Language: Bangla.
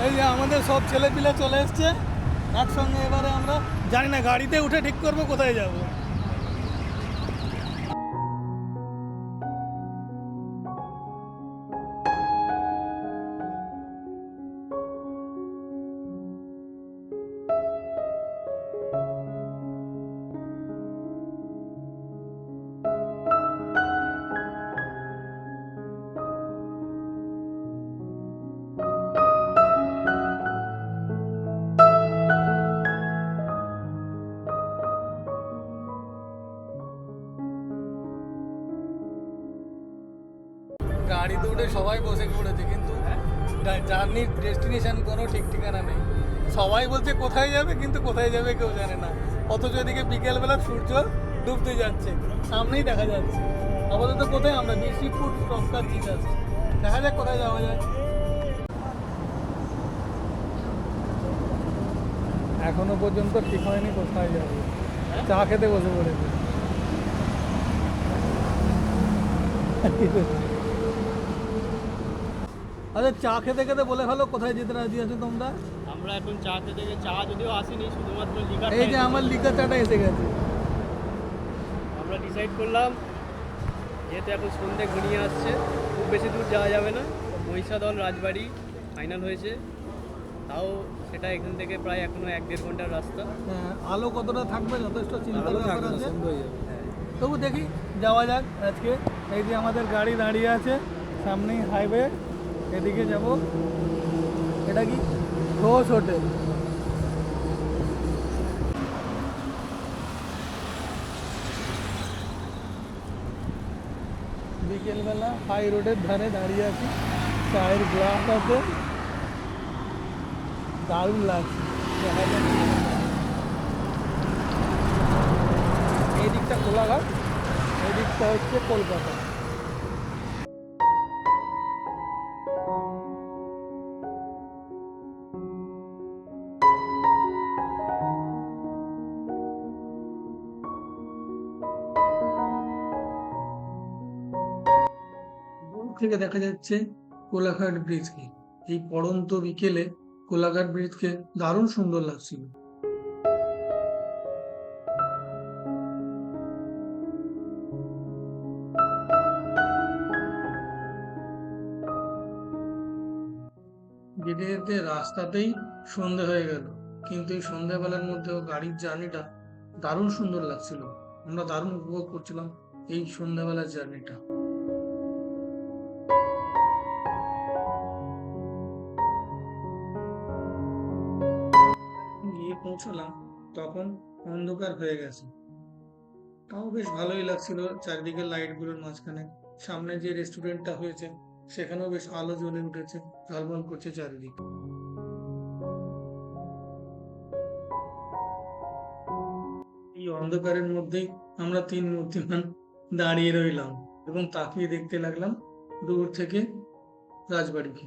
এই যে আমাদের সব ছেলেপিলে চলে এসছে একসঙ্গে। এবারে আমরা জানি না গাড়িতে উঠে ঠিক করবো কোথায় যাব। গাড়িতে উঠে সবাই বসে পড়েছে, কিন্তু জার্নির ডেস্টিনেশন কোনো ঠিক ঠিকানা নেই। সবাই বলছে কোথায় যাবে, কিন্তু কোথায় যাবে কেউ জানে না। অথচ এদিকে বিকেলবেলা সূর্য ডুবতে যাচ্ছে, সামনেই দেখা যাচ্ছে। আপাতত কোথায় আমরা বিশিপুর টপকার চিজ আছে, দেখা যাক কোথায় যাওয়া যায়। এখনো পর্যন্ত ঠিক হয়নি কোথায় যাবে। চা খেতে বসে পড়েছে। আচ্ছা, চা খেতে খেতে বলে ফেলো কোথায় যেতে রাজি আছো তোমরা? আমরা এখন চা খেতে গিয়ে চা যদিও আসেনি, শুধুমাত্র লিকার। এই যে আমার লিকার চাটা এসে গেছে। আমরা ডিসাইড করলাম, যেহেতু এখন সন্ধ্যে ঘনিয়ে আসছে, খুব বেশি দূর যাওয়া যাবে না। মহিষাদল রাজবাড়ি ফাইনাল হয়েছে, তাও সেটা এখান থেকে প্রায় এখনো 1-1.5 ঘন্টার রাস্তা। হ্যাঁ, আলো কতটা থাকবে যথেষ্ট চিন্তার ব্যাপার আছে। তবু দেখি যাওয়া যাক আজকে। এই যে আমাদের গাড়ি দাঁড়িয়ে আছে সামনেই হাইওয়ে, এদিকে যাব। এটা কি ঘোষ হোটেল? বিকেলবেলা হাই রোডের ধারে দাঁড়িয়ে আছি, চায়ের গ্লাস আছে, দারুণ লাগছে। দেখা যাক। এই দিকটা কোলাঘাট, এই দিকটা হচ্ছে কলকাতা। দূর থেকে দেখা যাচ্ছে কোলাঘাট ব্রিজকে। এই পড়ন্ত বিকেলে কোলাঘাট ব্রিজকে দারুণ সুন্দর লাগছিল। যেতে যেতে রাস্তাতেই সন্ধে হয়ে গেল, কিন্তু এই সন্ধ্যাবেলার মধ্যেও গাড়ির জার্নিটা দারুণ সুন্দর লাগছিল। আমরা দারুণ উপভোগ করছিলাম এই সন্ধ্যাবেলার জার্নিটা। গিয়ে পৌঁছলাম তখন অন্ধকার হয়ে গেছে, তাও বেশ ভালোই লাগছিল। চারিদিকে লাইট গুলোর মাঝখানে সামনে যে রেস্টুরেন্টটা হয়েছে সেখানেও বেশ আলো জ্বলে উঠেছে, ঝলমল করছে চারিদিক। এই অন্ধকারের মধ্যেই আমরা তিন মূর্তিমান দাঁড়িয়ে রইলাম এবং তাকিয়ে দেখতে লাগলাম দূর থেকে রাজবাড়িকে।